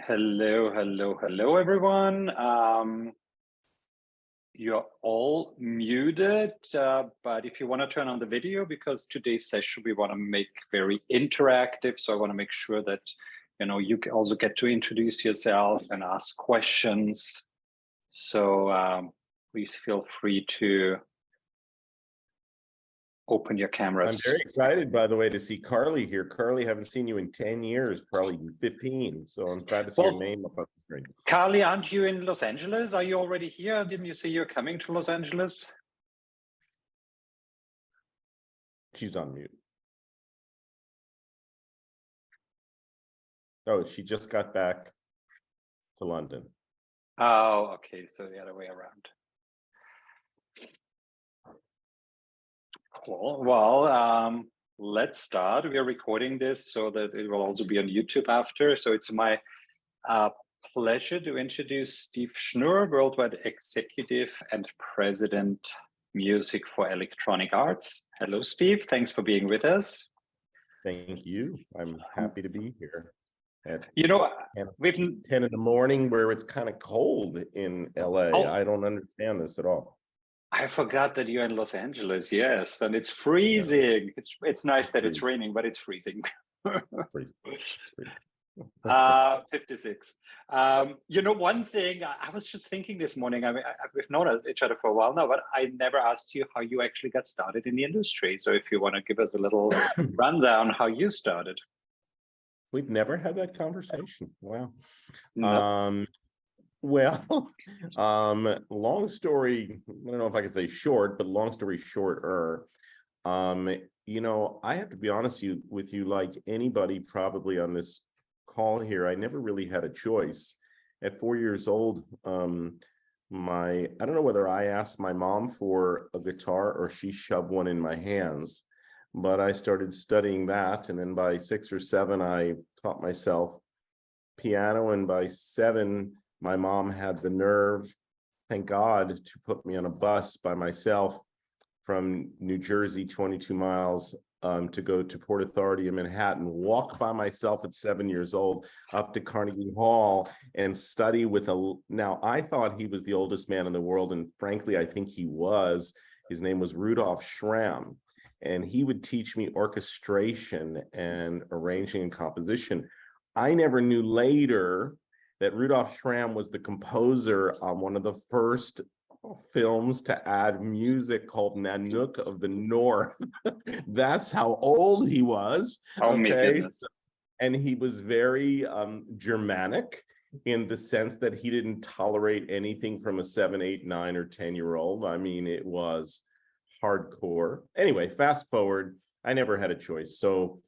Hello, hello, hello, everyone. You're all muted, but if you want to turn on the video, because today's session we want to make very interactive, so I want to make sure that you can also get to introduce yourself and ask questions. So please feel free to open your I'm cameras. very excited, by the way, to see Carly here. Carly, haven't seen you in 10 years, probably 15. So I'm glad to see your name up on the screen. Carly, aren't you in Los Angeles? Are you already here? Didn't you say you're coming to Los Angeles? She's on mute. Oh, she just got back to London. Oh, okay. So the other way around. Cool. Well, let's start. We are recording this so that it will also be on YouTube after. So it's my pleasure to introduce Steve Schnur, Worldwide Executive and President, Music for Electronic Arts. Hello, Steve. Thanks for being with us. Thank you. I'm happy to be here. At we've 10 in the morning where it's kind of cold in LA. Oh, I don't understand this at all. I forgot that you're in Los Angeles. Yes, and it's freezing. Yeah. It's nice that it's raining, but it's freezing. It's freezing. 56. One thing I was just thinking this morning, I mean, we've known each other for a while now, but I never asked you how you actually got started in the industry. So if you want to give us a little rundown how you started. We've never had that conversation. Wow. No. Well, long story, I don't know if I could say short, but long story shorter, I have to be honest with you, like anybody probably on this call here, I never really had a choice. At 4 years old, I don't know whether I asked my mom for a guitar or she shoved one in my hands, but I started studying that. And then by 6 or 7, I taught myself piano. And by 7, my mom had the nerve, thank God, to put me on a bus by myself from New Jersey, 22 miles, to go to Port Authority in Manhattan, walk by myself at 7 years old up to Carnegie Hall and study with now I thought he was the oldest man in the world. And frankly, I think he was. His name was Rudolf Schramm. And he would teach me orchestration and arranging and composition. I never knew later that Rudolf Schramm was the composer on one of the first films to add music called Nanook of the North. That's how old he was. Oh, okay. And he was very Germanic in the sense that he didn't tolerate anything from a 7, 8, 9, or 10-year-old. I mean, it was hardcore. Anyway, fast forward, I never had a choice. So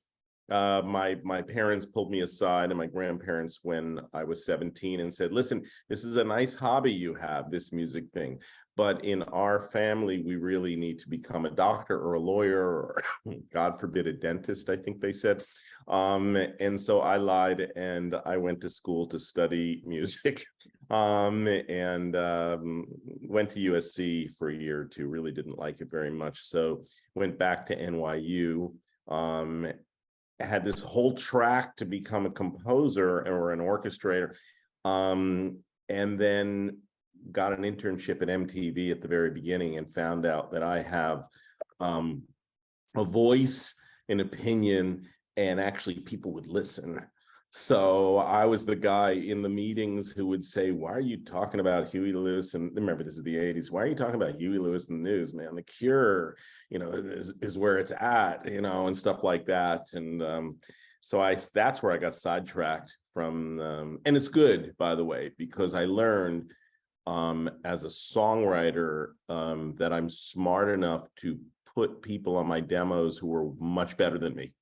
my parents pulled me aside, and my grandparents, when I was 17, and said, listen, this is a nice hobby you have, this music thing, but in our family, we really need to become a doctor or a lawyer, or God forbid, a dentist, I think they said. And so I lied, and I went to school to study music, and went to USC for a year or two, really didn't like it very much. So went back to NYU, had this whole track to become a composer or an orchestrator, and then got an internship at MTV at the very beginning and found out that I have a voice, an opinion, and actually people would listen. So I was the guy in the meetings who would say, why are you talking about Huey Lewis? And remember, this is the 80s. Why are you talking about Huey Lewis in the news, man? The Cure, is where it's at, and stuff like that. And so that's where I got sidetracked from. And it's good, by the way, because I learned as a songwriter that I'm smart enough to put people on my demos who were much better than me.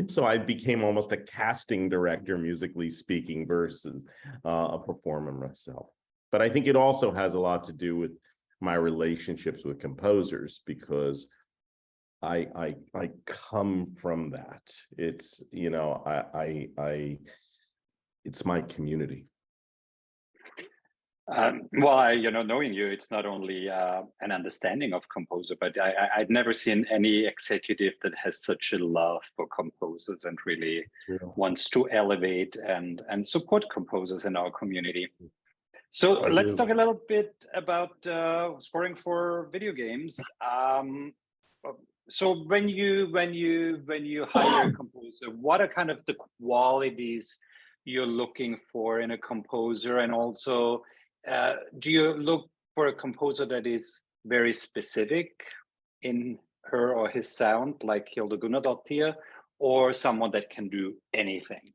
So I became almost a casting director, musically speaking, versus a performer myself. But I think it also has a lot to do with my relationships with composers, because I come from that. It's it's my community. Knowing you, it's not only an understanding of composer, but I'd never seen any executive that has such a love for composers and really Real. wants to elevate and support composers in our community. So I let's do. talk a little bit about scoring for video games. So when you hire a composer, what are kind of the qualities you're looking for in a composer, and also do you look for a composer that is very specific in her or his sound, like Hilda Gunnadottir, or someone that can do anything?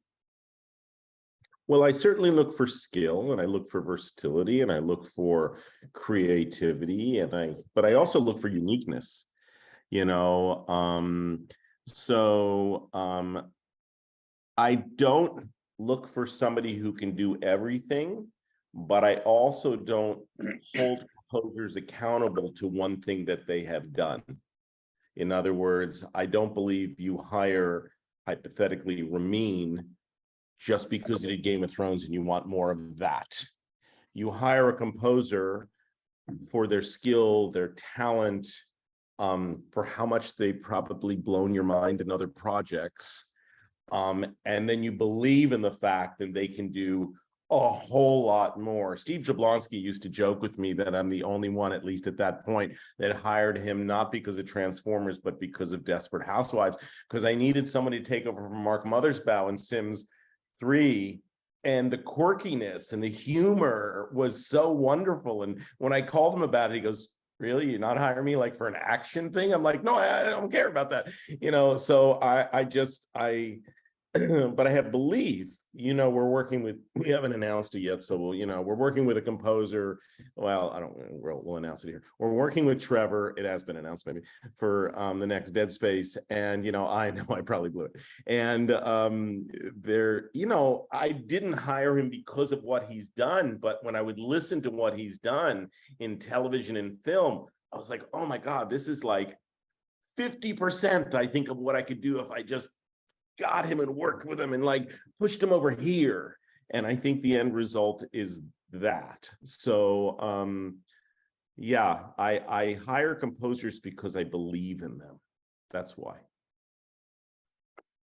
Well, I certainly look for skill, and I look for versatility, and I look for creativity, but I also look for uniqueness, you know. I don't look for somebody who can do everything, but I also don't hold composers accountable to one thing that they have done. In other words, I don't believe you hire, hypothetically, Ramin just because he did Game of Thrones and you want more of that. You hire a composer for their skill, their talent, for how much they've probably blown your mind in other projects. And then you believe in the fact that they can do a whole lot more. Steve Jablonski used to joke with me that I'm the only one, at least at that point, that hired him not because of Transformers, but because of Desperate Housewives, because I needed somebody to take over from Mark Mothersbaugh in Sims 3, and the quirkiness and the humor was so wonderful. And when I called him about it, he goes, "Really? You're not hiring me like for an action thing?" I'm like, "No, I don't care about that." So but I have belief. We haven't announced it yet, so we're working with a composer. Well, we'll announce it here. We're working with Trevor. It has been announced maybe for the next Dead Space. And, I know I probably blew it. And I didn't hire him because of what he's done, but when I would listen to what he's done in television and film, I was like, oh my God, this is like 50%, I think, of what I could do if I just got him and worked with him and like pushed him over here. And I think the end result is that. So I hire composers because I believe in them. That's why.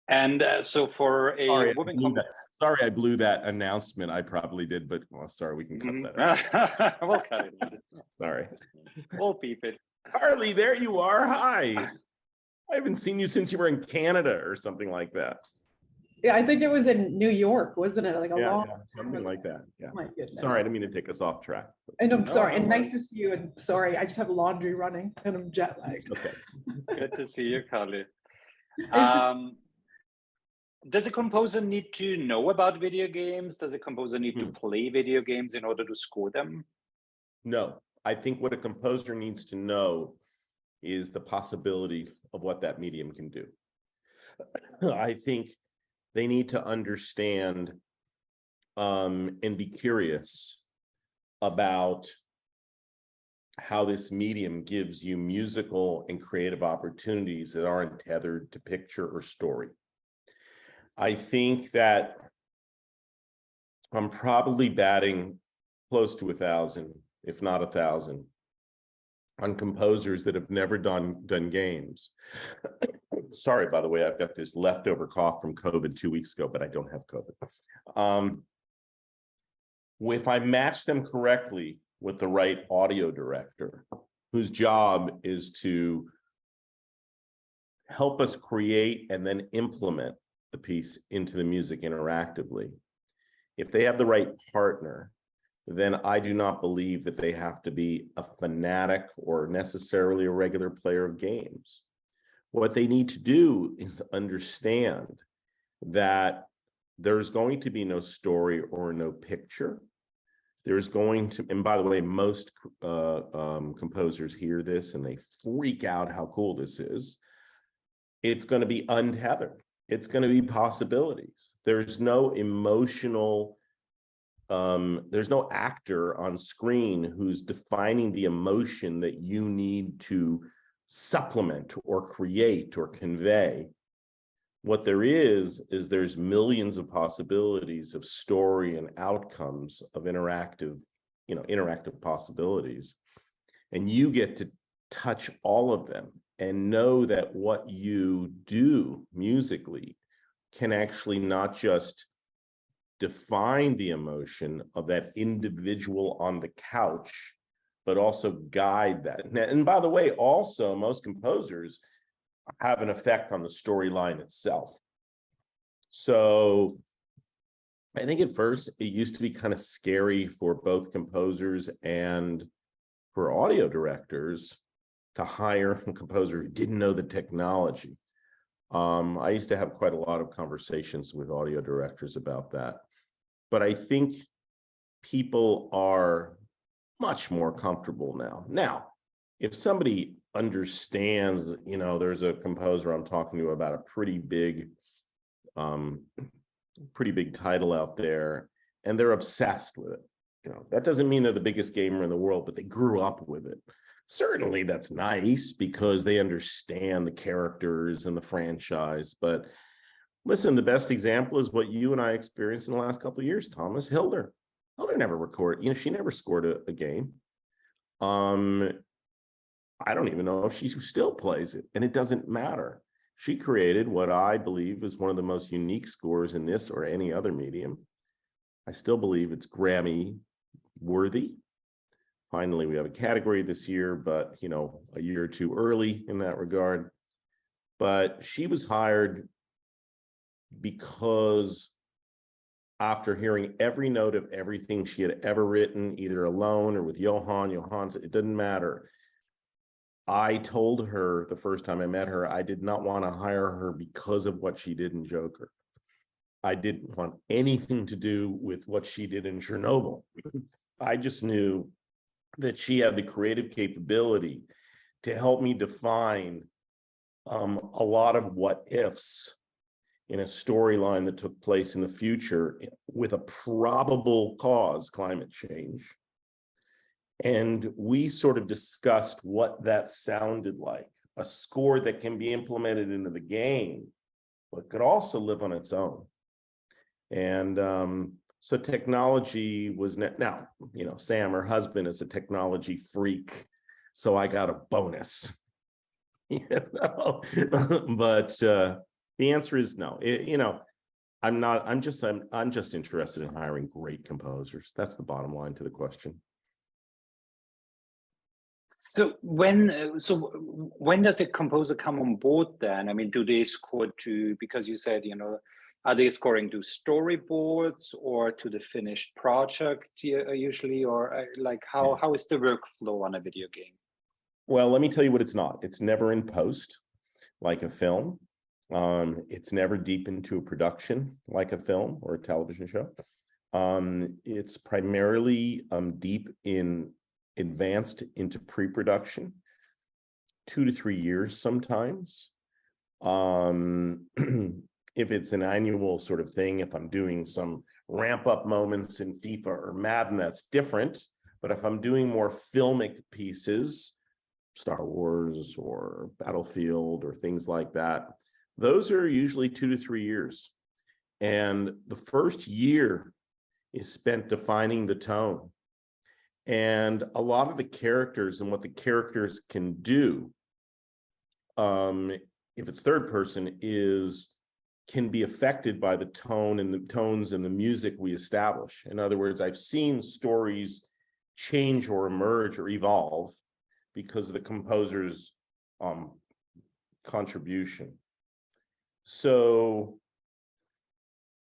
And so for a woman sorry, I blew that announcement. I probably did, but sorry, we can cut that out. We'll cut it out. Sorry. We'll beep it. Harley, there you are. Hi. I haven't seen you since you were in Canada or something like that. Yeah, I think it was in New York, wasn't it? Like a long time something like that. Yeah. My goodness. Sorry, I didn't mean to take us off track. And I'm sorry, and nice to see you. And sorry, I just have laundry running and I'm jet lagged. Okay. Good to see you, Carly. Does a composer need to know about video games? Does a composer need to play video games in order to score them? No, I think what a composer needs to know is the possibility of what that medium can do. I think they need to understand and be curious about how this medium gives you musical and creative opportunities that aren't tethered to picture or story. I think that I'm probably batting close to 1,000, if not 1,000, on composers that have never done games. Sorry, by the way, I've got this leftover cough from COVID 2 weeks ago, but I don't have COVID. If I match them correctly with the right audio director, whose job is to help us create and then implement the piece into the music interactively, if they have the right partner, then I do not believe that they have to be a fanatic or necessarily a regular player of games. What they need to do is understand that there's going to be no story or no picture. There's going to, and by the way, most composers hear this and they freak out how cool this is. It's going to be untethered. It's going to be possibilities. There's no emotional, there's no actor on screen who's defining the emotion that you need to supplement or create or convey. What there is there's millions of possibilities of story and outcomes of interactive interactive possibilities, and you get to touch all of them and know that what you do musically can actually not just define the emotion of that individual on the couch, but also guide that. And by the way, also most composers have an effect on the storyline itself. So I think at first it used to be kind of scary for both composers and for audio directors to hire a composer who didn't know the technology. I used to have quite a lot of conversations with audio directors about that. But I think people are much more comfortable now. Now, if somebody understands, there's a composer I'm talking to about a pretty big title out there, and they're obsessed with it. That doesn't mean they're the biggest gamer in the world, but they grew up with it. Certainly that's nice because they understand the characters and the franchise. But listen, the best example is what you and I experienced in the last couple of years, Thomas. Hilder never recorded, she never scored a game. I don't even know if she still plays it, and it doesn't matter. She created what I believe is one of the most unique scores in this or any other medium. I still believe it's Grammy worthy. Finally, we have a category this year, but a year or two early in that regard. But she was hired because after hearing every note of everything she had ever written, either alone or with Johann, it didn't matter. I told her the first time I met her, I did not want to hire her because of what she did in Joker. I didn't want anything to do with what she did in Chernobyl. I just knew that she had the creative capability to help me define a lot of what ifs in a storyline that took place in the future with a probable cause, climate change. And we sort of discussed what that sounded like, a score that can be implemented into the game, but could also live on its own. And so technology was now, Sam, her husband, is a technology freak, so I got a bonus. But the answer is no. I'm just interested in hiring great composers. That's the bottom line to the question. So when does a composer come on board then? I mean, do they score to, because you said, are they scoring to storyboards or to the finished project usually, or like how is the workflow on a video game? Well, let me tell you what it's not. It's never in post like a film. It's never deep into a production like a film or a television show. It's primarily deep in advanced into pre-production, 2 to 3 years sometimes. If it's an annual sort of thing, if I'm doing some ramp up moments in FIFA or Madden, that's different. But if I'm doing more filmic pieces, Star Wars or Battlefield or things like that, those are usually 2 to 3 years. And the first year is spent defining the tone. And a lot of the characters and what the characters can do, if it's third person, can be affected by the tone and the tones and the music we establish. In other words, I've seen stories change or emerge or evolve because of the composer's contribution. So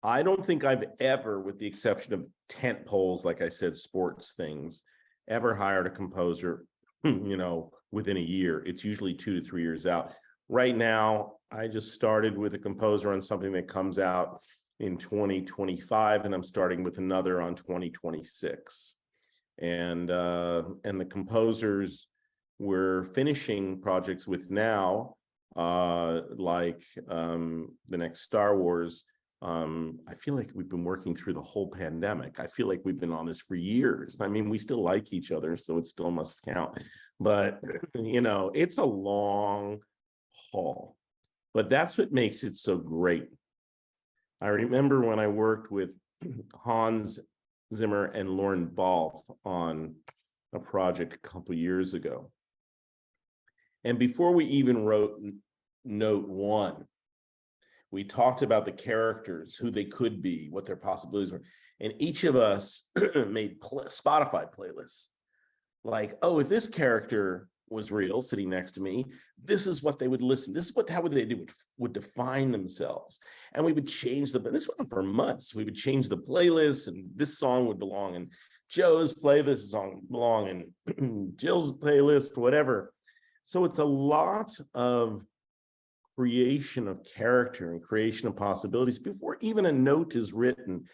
I don't think I've ever, with the exception of tent poles, like I said, sports things, ever hired a composer, within a year. It's usually 2 to 3 years out. Right now, I just started with a composer on something that comes out in 2025, and I'm starting with another on 2026. And the composers we're finishing projects with now, like the next Star Wars, I feel like we've been working through the whole pandemic. I feel like we've been on this for years. I mean, we still like each other, so it still must count. But, it's a long haul. But that's what makes it so great. I remember when I worked with Hans Zimmer and Lauren Balfe on a project a couple years ago. And before we even wrote note one, we talked about the characters, who they could be, what their possibilities were. And each of us made Spotify playlists. Like, oh, if this character was real sitting next to me, this is what they would listen. This is how would they do, would define themselves. And we would change this went on for months. We would change the playlist, and this song would belong in Joe's playlist, this song belong in Jill's playlist, whatever. So it's a lot of creation of character and creation of possibilities before even a note is written.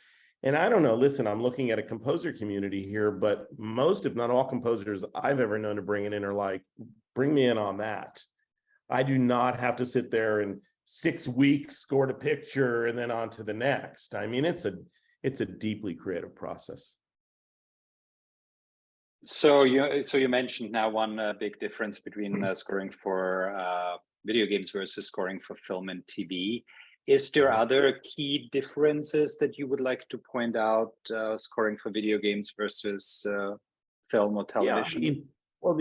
And I don't know, listen, I'm looking at a composer community here, but most, if not all composers I've ever known to bring it in are like, bring me in on that. I do not have to sit there and 6 weeks, scored a picture, and then on to the next. I mean, it's a deeply creative process. So you mentioned now one big difference between scoring for video games versus scoring for film and TV. Is there other key differences that you would like to point out, scoring for video games versus film or television? Yeah, I mean, well,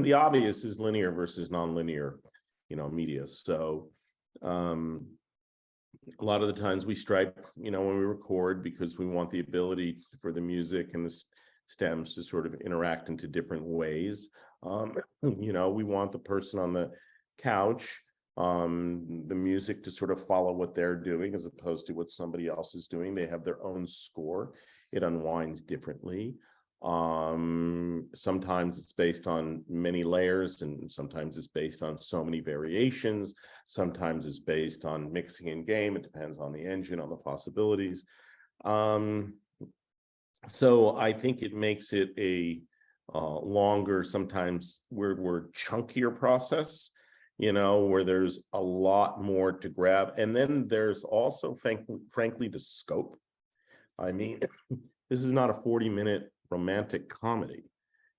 the obvious is linear versus nonlinear, media. So a lot of the times we stripe, when we record, because we want the ability for the music and the stems to sort of interact into different ways. We want the person on the couch, the music to sort of follow what they're doing as opposed to what somebody else is doing. They have their own score. It unwinds differently. Sometimes it's based on many layers, and sometimes it's based on so many variations. Sometimes it's based on mixing in game. It depends on the engine, on the possibilities. So I think it makes it a longer, sometimes we're chunkier process, where there's a lot more to grab. And then there's also, frankly, the scope. I mean, this is not a 40-minute romantic comedy.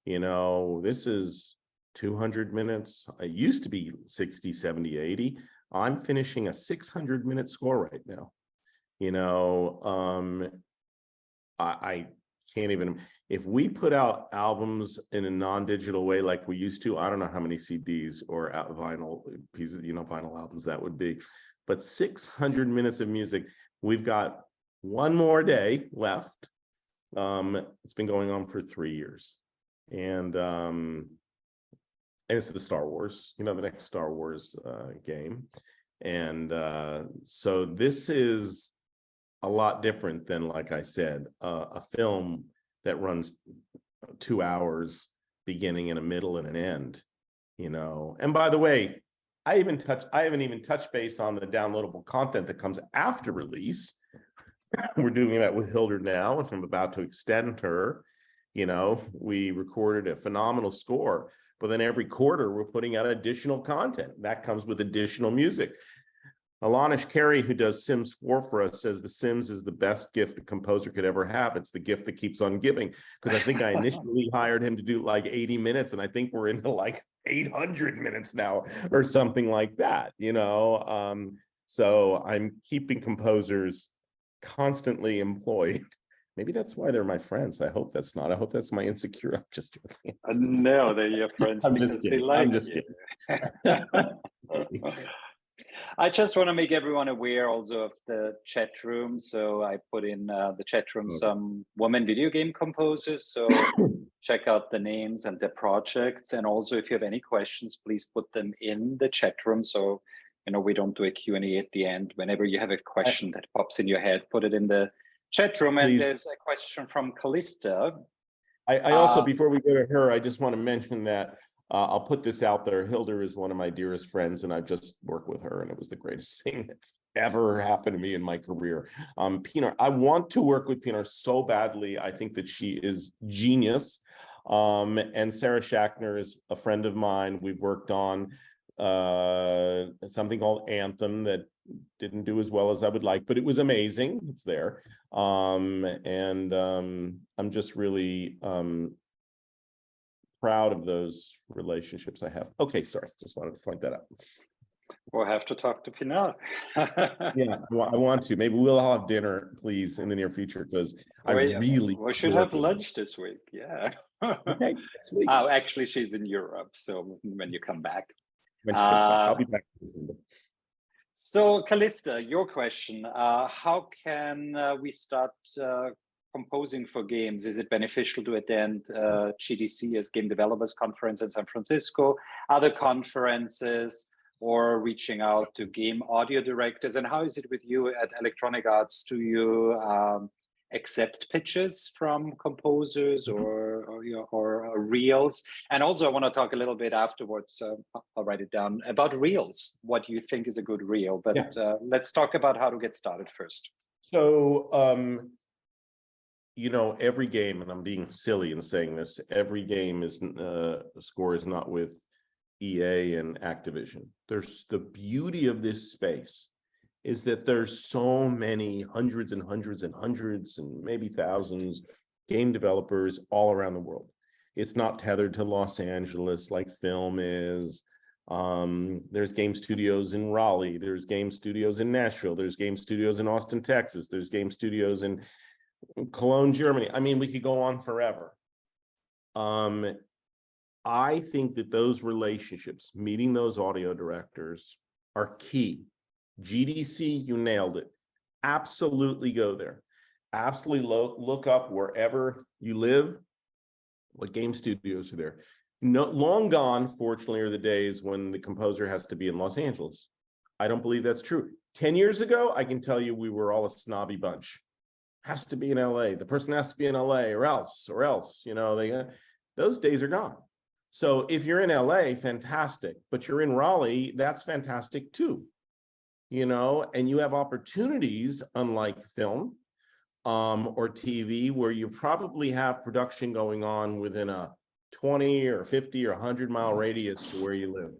This is 200 minutes. It used to be 60, 70, 80. I'm finishing a 600-minute score right now. I can't even, if we put out albums in a non-digital way like we used to, I don't know how many CDs or vinyl pieces, vinyl albums that would be, but 600 minutes of music. We've got one more day left. It's been going on for 3 years, and it's the Star Wars, the next Star Wars game. And so this is a lot different than, like I said, a film that runs 2 hours, beginning and a middle and an end, And by the way, I haven't even touched base on the downloadable content that comes after release. We're doing that with Hilda now, and I'm about to extend her. We recorded a phenomenal score, but then every quarter we're putting out additional content that comes with additional music. Alanish Carey, who does Sims 4 for us, says The Sims is the best gift a composer could ever have. It's the gift that keeps on giving. Because I think I initially hired him to do like 80 minutes, and I think we're into like 800 minutes now or something like that, So I'm keeping composers constantly employed. Maybe that's why they're my friends. I hope that's not. I hope that's my insecure. I'm just joking. No, they're your friends. I'm just kidding. I'm just kidding. I just want to make everyone aware also of the chat room. So I put in the chat room some women video game composers. So check out the names and their projects. And also, if you have any questions, please put them in the chat room. So, we don't do a Q&A at the end. Whenever you have a question that pops in your head, put it in the chat room. And there's a question from Callista. I also, before we go to her, I just want to mention that I'll put this out there. Hilda is one of my dearest friends, and I've just worked with her, and it was the greatest thing that's ever happened to me in my career. Pinar, I want to work with Pinar so badly. I think that she is genius. And Sarah Schachner is a friend of mine. We've worked on something called Anthem that didn't do as well as I would like, but it was amazing. It's there. And I'm just really proud of those relationships I have. Okay, sorry, just wanted to point that out. We'll have to talk to Pinar. Yeah, I want to. Maybe we'll have dinner, please, in the near future, because I really we should have lunch this week. Yeah. Okay, next week. Oh, actually, she's in Europe, so when you come back. When she comes back, I'll be back. So, Callista, your question: how can we start composing for games? Is it beneficial to attend GDC, as Game Developers Conference in San Francisco, other conferences, or reaching out to game audio directors? And how is it with you at Electronic Arts? Do you accept pitches from composers or reels? And also, I want to talk a little bit afterwards, I'll write it down, about reels, what you think is a good reel. But yeah. Let's talk about how to get started first. So, you know, every game, and I'm being silly in saying this, every game is score is not with EA and Activision. There's the beauty of this space is that there's so many hundreds and hundreds and hundreds and maybe thousands game developers all around the world. It's not tethered to Los Angeles like film is. There's game studios in Raleigh, there's game studios in Nashville, there's game studios in Austin, Texas, there's game studios in Cologne, Germany. I mean, we could go on forever. I think that those relationships, meeting those audio directors, are key. GDC, you nailed it. Absolutely go there. Absolutely look up wherever you live, what game studios are there. No, long gone, fortunately, are the days when the composer has to be in Los Angeles. I don't believe that's true. 10 years ago, I can tell you we were all a snobby bunch. Has to be in LA. The person has to be in LA or else, you know, those days are gone. So if you're in LA, fantastic, but you're in Raleigh, that's fantastic too, you know, and you have opportunities unlike film or TV where you probably have production going on within a 20 or 50 or 100-mile radius to where you live.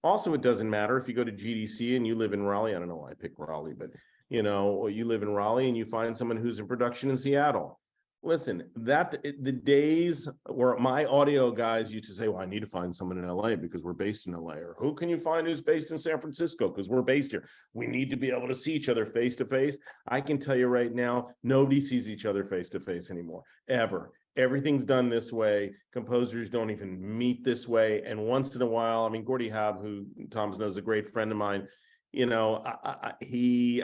Also, it doesn't matter if you go to GDC and you live in Raleigh. I don't know why I picked Raleigh, but you know, you live in Raleigh and you find someone who's in production in Seattle. Listen, the days where my audio guys used to say, well, I need to find someone in LA because we're based in LA, or who can you find who's based in San Francisco because we're based here. We need to be able to see each other face to face. I can tell you right now, nobody sees each other face to face anymore, ever. Everything's done this way. Composers don't even meet this way. And once in a while, I mean, Gordy Hab, who Thomas knows, a great friend of mine, you know, I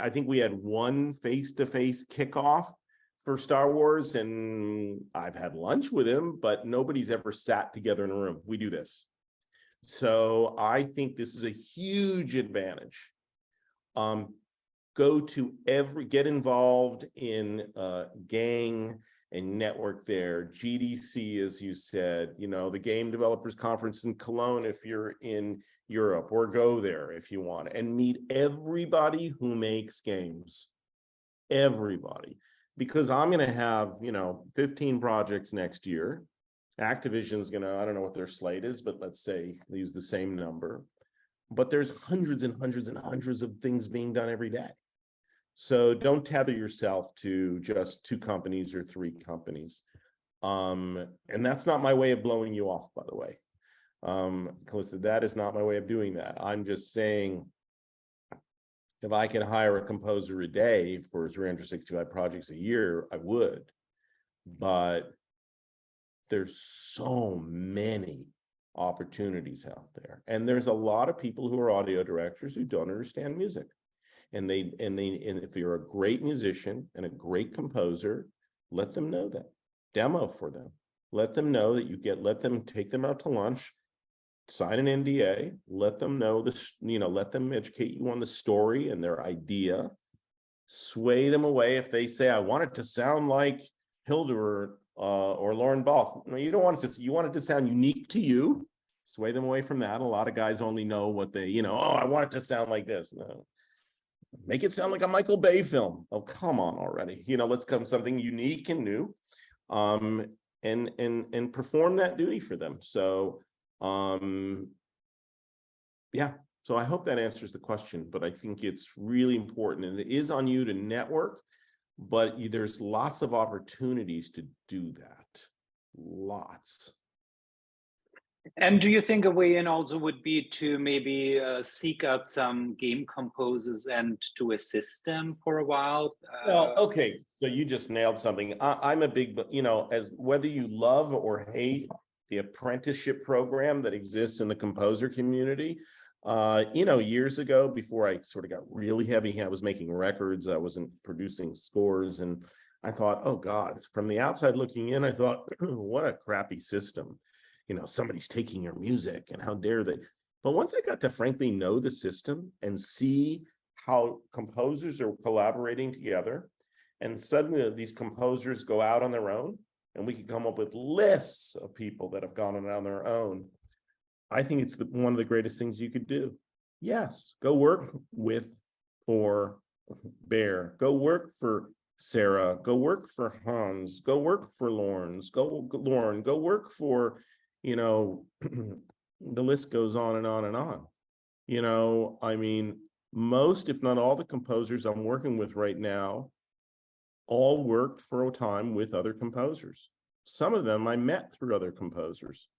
think we had one face-to-face kickoff for Star Wars, and I've had lunch with him, but nobody's ever sat together in a room. We do this. So I think this is a huge advantage. Get involved in gang and network there. GDC, as you said, you know, the Game Developers Conference in Cologne, if you're in Europe, or go there if you want, and meet everybody who makes games. Everybody. Because I'm going to have, you know, 15 projects next year. Activision's going to, I don't know what their slate is, but let's say they use the same number. But there's hundreds and hundreds and hundreds of things being done every day. So don't tether yourself to just 2 companies or 3 companies. And that's not my way of blowing you off, by the way. Calista, that is not my way of doing that. I'm just saying, if I can hire a composer a day for 365 projects a year, I would. But there's so many opportunities out there. And there's a lot of people who are audio directors who don't understand music. And if you're a great musician and a great composer, let them know that. Demo for them. Let them know that let them take them out to lunch, sign an NDA, let them know this, you know, let them educate you on the story and their idea, sway them away. If they say, I want it to sound like Hilda or Lauren Ball, no, you don't want it to, you want it to sound unique to you, sway them away from that. A lot of guys only know what they, you know, oh, I want it to sound like this. No, make it sound like a Michael Bay film. Oh, come on already. You know, let's come something unique and new, and perform that duty for them. So, yeah, so I hope that answers the question, but I think it's really important, and it is on you to network, but there's lots of opportunities to do that. Lots. And do you think a way in also would be to maybe seek out some game composers and to assist them for a while? Well, okay, so you just nailed something. I'm a big, as whether you love or hate the apprenticeship program that exists in the composer community, years ago, before I sort of got really heavy, I was making records, I wasn't producing scores, and I thought, oh God, from the outside looking in, I thought, what a crappy system. Somebody's taking your music and how dare they? But once I got to frankly know the system and see how composers are collaborating together, and suddenly these composers go out on their own, and we can come up with lists of people that have gone on their own. I think it's one of the greatest things you could do. Yes, go work for Bear, go work for Sarah, go work for Hans, go work for Lauren, go work for, the list goes on and on and on. I mean, most, if not all, the composers I'm working with right now all worked for a time with other composers. Some of them I met through other composers.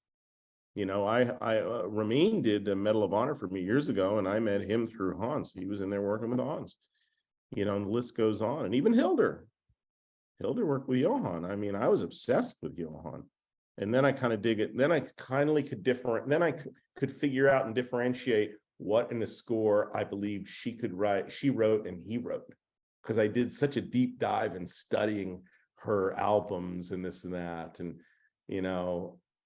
Ramin did a Medal of Honor for me years ago, and I met him through Hans. He was in there working with Hans. And the list goes on. And even Hildur worked with Johann. I mean, I was obsessed with Johann. And then I kind of dig it. Then I kindly could could figure out and differentiate what in the score I believe she wrote and he wrote, because I did such a deep dive in studying her albums and this and that, and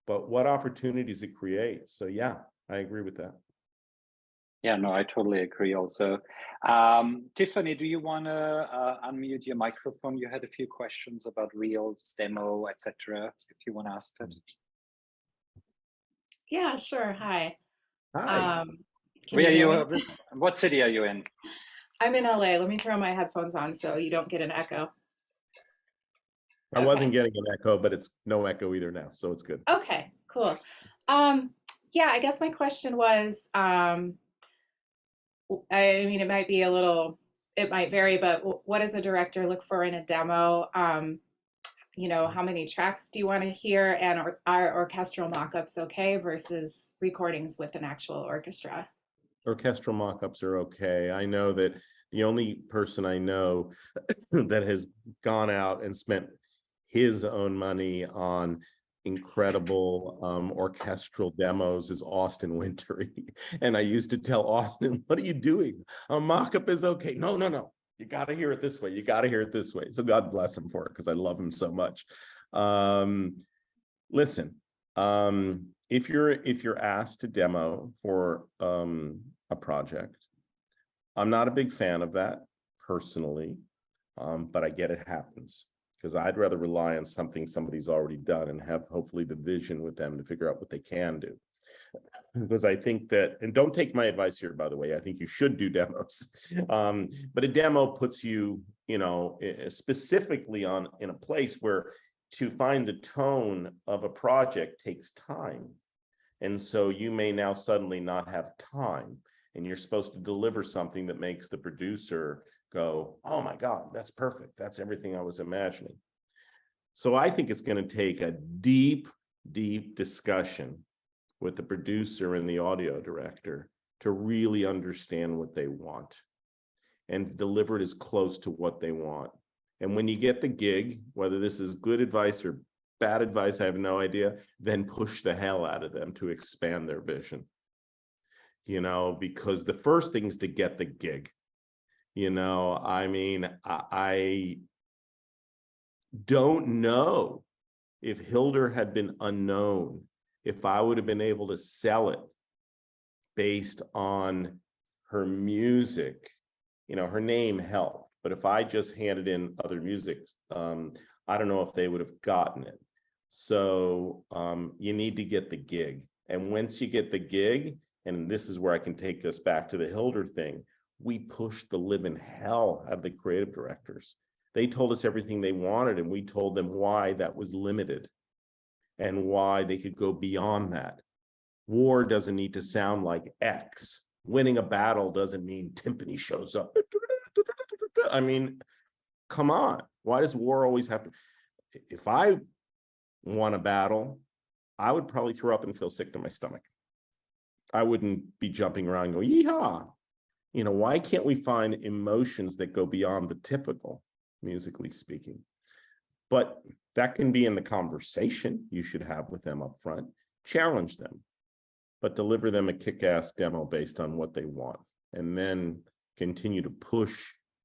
but what opportunities it creates. So yeah, I agree with that. Yeah, no, I totally agree also. Tiffany, do you want to unmute your microphone? You had a few questions about Reels, demo, etc. If you want to ask that. Yeah, sure. Hi. Hi. Where are you? What city are you in? I'm in LA. Let me throw my headphones on so you don't get an echo. I wasn't getting an echo, but it's no echo either now, so it's good. Okay, cool. Yeah, I guess my question was, I mean, it might be it might vary, but what does a director look for in a demo? How many tracks do you want to hear, and are orchestral mock-ups okay versus recordings with an actual orchestra? Orchestral mock-ups are okay. I know that the only person I know that has gone out and spent his own money on incredible orchestral demos is Austin Wintory. And I used to tell Austin, what are you doing? A mock-up is okay. No. You got to hear it this way. You got to hear it this way. So God bless him for it, because I love him so much. Listen, if you're asked to demo for a project, I'm not a big fan of that personally, but I get it happens, because I'd rather rely on something somebody's already done and have hopefully the vision with them to figure out what they can do. Because I think that, and don't take my advice here, by the way, I think you should do demos. But a demo puts you, specifically in a place where to find the tone of a project takes time. And so you may now suddenly not have time, and you're supposed to deliver something that makes the producer go, oh my God, that's perfect. That's everything I was imagining. So I think it's going to take a deep, deep discussion with the producer and the audio director to really understand what they want and deliver it as close to what they want. And when you get the gig, whether this is good advice or bad advice, I have no idea, then push the hell out of them to expand their vision. Because the first thing is to get the gig. I mean, I don't know if Hildur had been unknown, if I would have been able to sell it based on her music. Her name helped, but if I just handed in other music, I don't know if they would have gotten it. So you need to get the gig. And once you get the gig, and this is where I can take us back to the Hildur thing, we pushed the living hell out of the creative directors. They told us everything they wanted, and we told them why that was limited and why they could go beyond that. War doesn't need to sound like X. Winning a battle doesn't mean timpani shows up. I mean, come on. Why does war always have to? If I won a battle, I would probably throw up and feel sick to my stomach. I wouldn't be jumping around and go, yeehaw. You know, why can't we find emotions that go beyond the typical, musically speaking? But that can be in the conversation you should have with them up front. Challenge them, but deliver them a kick-ass demo based on what they want, and then continue to push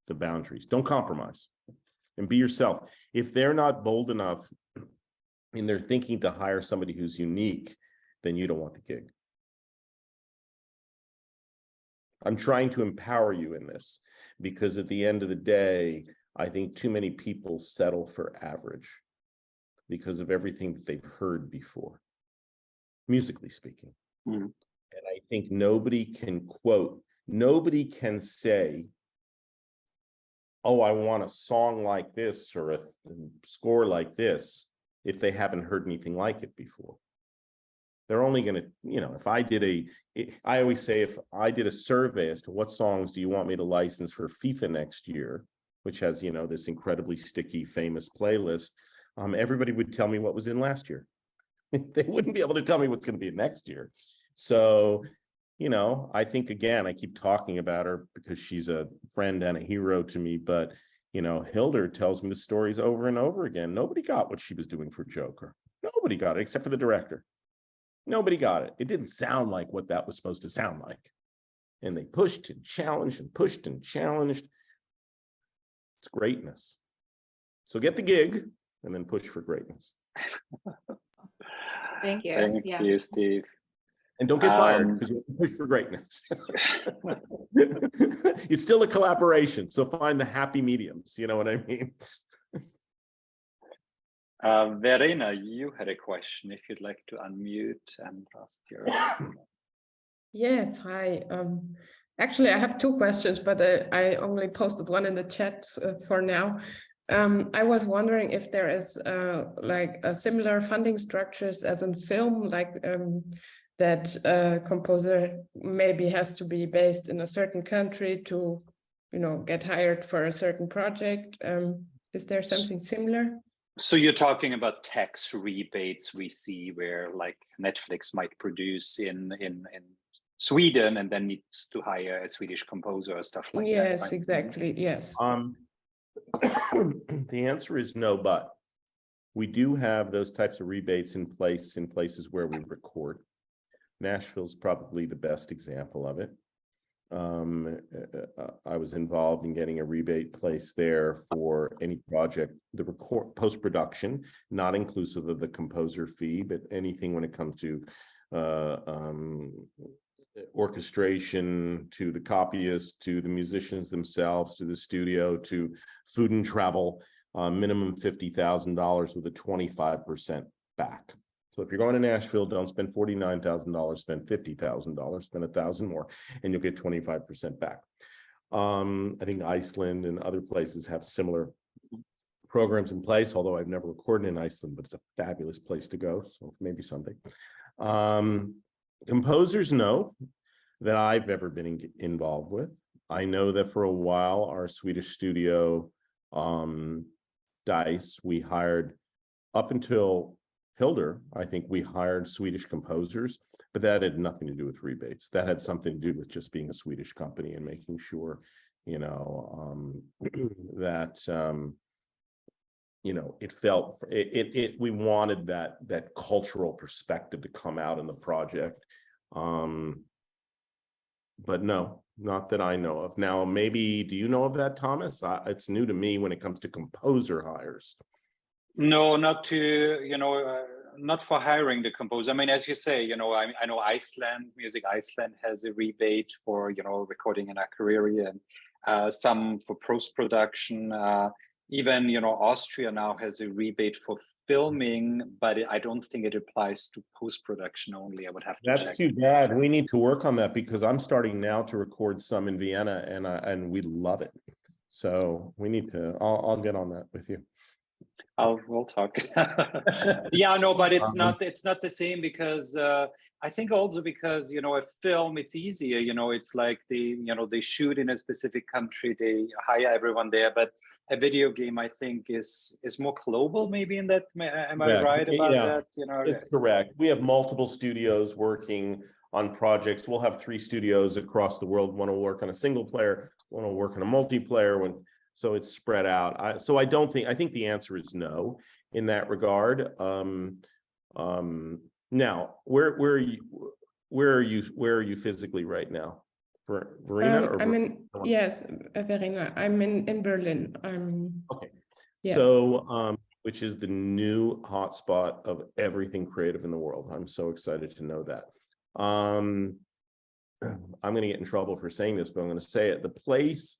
the boundaries. Don't compromise, and be yourself. If they're not bold enough and they're thinking to hire somebody who's unique, then you don't want the gig. I'm trying to empower you in this, because at the end of the day, I think too many people settle for average because of everything that they've heard before, musically speaking. And I think nobody can say, oh, I want a song like this or a score like this, if they haven't heard anything like it before. They're only going to, you know, I always say, if I did a survey as to what songs do you want me to license for FIFA next year, which has, you know, this incredibly sticky, famous playlist, everybody would tell me what was in last year. They wouldn't be able to tell me what's going to be next year. So, you know, I think, again, I keep talking about her because she's a friend and a hero to me, but, you know, Hildur tells me the stories over and over again. Nobody got what she was doing for Joker. Nobody got it except for the director. Nobody got it. It didn't sound like what that was supposed to sound like. And they pushed and challenged and pushed and challenged. It's greatness. So get the gig and then push for greatness. Thank you. Thank you, Steve. And don't get fired, because you have to push for greatness. It's still a collaboration, so find the happy mediums. You know what I mean? Verena, you had a question. If you'd like to unmute and ask your. Yes, hi. Actually, I have two questions, but I only posted one in the chat for now. I was wondering if there is like a similar funding structures as in film, like that composer maybe has to be based in a certain country to, you know, get hired for a certain project. Is there something similar? So you're talking about tax rebates we see where like Netflix might produce in Sweden and then needs to hire a Swedish composer or stuff like that. Yes, Right? exactly. Yes. The answer is no, but we do have those types of rebates in place in places where we record. Nashville's probably the best example of it. I was involved in getting a rebate place there for any project, the post-production, not inclusive of the composer fee, but anything when it comes to orchestration, to the copyist, to the musicians themselves, to the studio, to food and travel, minimum $50,000 with a 25% back. So if you're going to Nashville, don't spend $49,000, spend $50,000, spend $1,000 more, and you'll get 25% back. I think Iceland and other places have similar programs in place, although I've never recorded in Iceland, but it's a fabulous place to go, so maybe someday. Composers know that I've ever been involved with. I know that for a while, our Swedish studio, Dice, we hired, up until Hildur, I think we hired Swedish composers, but that had nothing to do with rebates. That had something to do with just being a Swedish company and making sure, you know, that, you know, it felt, we wanted that cultural perspective to come out in the project. But no, not that I know of. Now, maybe, do you know of that, Thomas? It's new to me when it comes to composer hires. No, not to, you know, not for hiring the composer. I mean, as you say, you know, I know Iceland, Music Iceland has a rebate for, you know, recording in a career and some for post-production. Even, you know, Austria now has a rebate for filming, but I don't think it applies to post-production only. I would have to check. That's too bad. We need to work on that, because I'm starting now to record some in Vienna, and we love it. So we need to, I'll get on that with you. We'll talk. Yeah, no, but it's not the same, because I think also because, a film, it's easier, it's like they shoot in a specific country, they hire everyone there, but a video game, I think, is more global, maybe in that, am I right about that? It's correct. We have multiple studios working on projects. We'll have 3 studios across the world. One will work on a single player, one will work on a multiplayer, so it's spread out. I think the answer is no in that regard. Now, where are you physically right now? Verena? Verena. I'm in Berlin. Okay. Yeah. So, which is the new hotspot of everything creative in the world. I'm so excited to know that. I'm going to get in trouble for saying this, but I'm going to say it. The place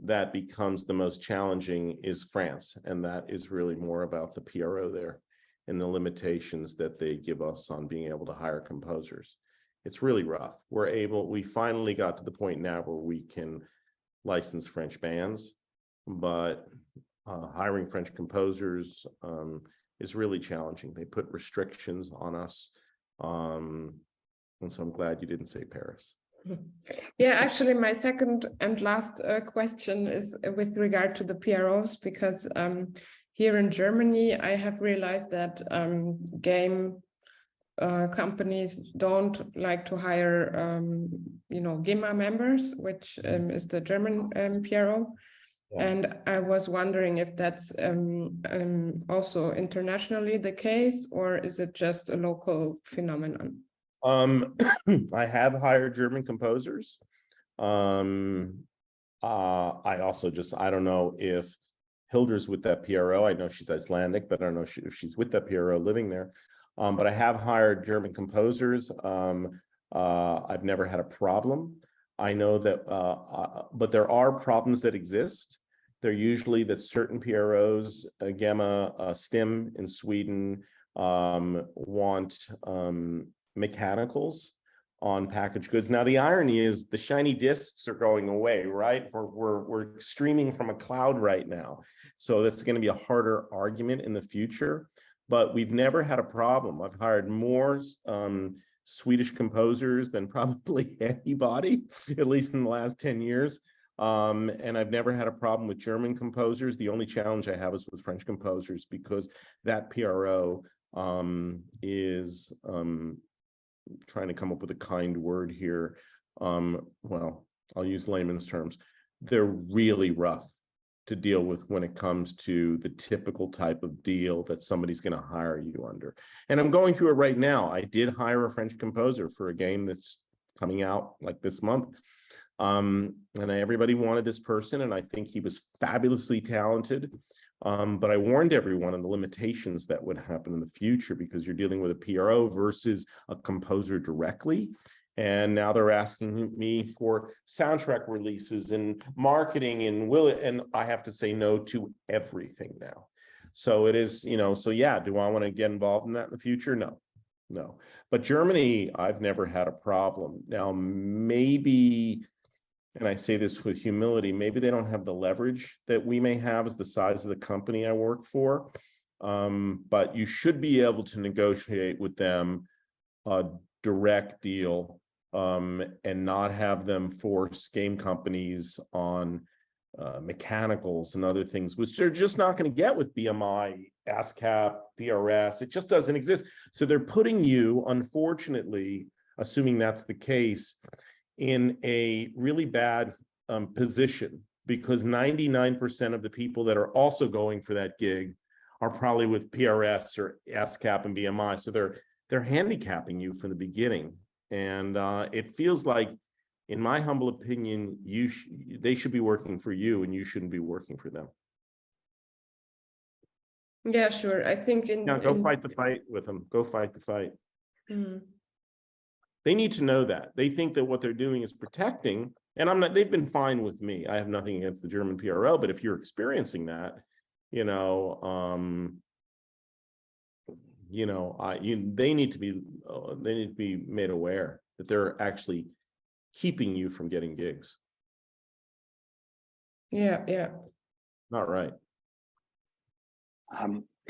that becomes the most challenging is France, and that is really more about the PRO there and the limitations that they give us on being able to hire composers. It's really rough. We finally got to the point now where we can license French bands, but hiring French composers is really challenging. They put restrictions on us. And so I'm glad you didn't say Paris. Yeah, actually, my second and last question is with regard to the PROs, because here in Germany, I have realized that game companies don't like to hire, GEMA members, which is the German PRO. Yeah. And I was wondering if that's also internationally the case, or is it just a local phenomenon? I have hired German composers. I don't know if Hilder's with that PRO. I know she's Icelandic, but I don't know if she's with that PRO living there. But I have hired German composers. I've never had a problem. I know that, but there are problems that exist. They're usually that certain PROs, GEMA, STIM in Sweden, want mechanicals on packaged goods. Now, the irony is the shiny discs are going away, right? We're streaming from a cloud right now. So that's going to be a harder argument in the future, but we've never had a problem. I've hired more Swedish composers than probably anybody, at least in the last 10 years. And I've never had a problem with German composers. The only challenge I have is with French composers, because that PRO is trying to come up with a kind word here. Well, I'll use layman's terms. They're really rough to deal with when it comes to the typical type of deal that somebody's going to hire you under. And I'm going through it right now. I did hire a French composer for a game that's coming out like this month. And everybody wanted this person, and I think he was fabulously talented. But I warned everyone of the limitations that would happen in the future, because you're dealing with a PRO versus a composer directly. And now they're asking me for soundtrack releases and marketing, and I have to say no to everything now. So it is, so yeah, do I want to get involved in that in the future? No. But Germany, I've never had a problem. Now, maybe, and I say this with humility, maybe they don't have the leverage that we may have as the size of the company I work for. But you should be able to negotiate with them a direct deal, and not have them force game companies on mechanicals and other things, which they're just not going to get with BMI, ASCAP, PRS. It just doesn't exist. So they're putting you, unfortunately, assuming that's the case, in a really bad position, because 99% of the people that are also going for that gig are probably with PRS or ASCAP and BMI. So they're handicapping you from the beginning. And it feels like, in my humble opinion, they should be working for you, and you shouldn't be working for them. Yeah, sure. I think go fight the fight with them. Go fight the fight. Mm-hmm. They need to know that. They think that what they're doing is protecting, and they've been fine with me. I have nothing against the German PRO, but if you're experiencing that, they need to be made aware that they're actually keeping you from getting gigs. Yeah. Not right.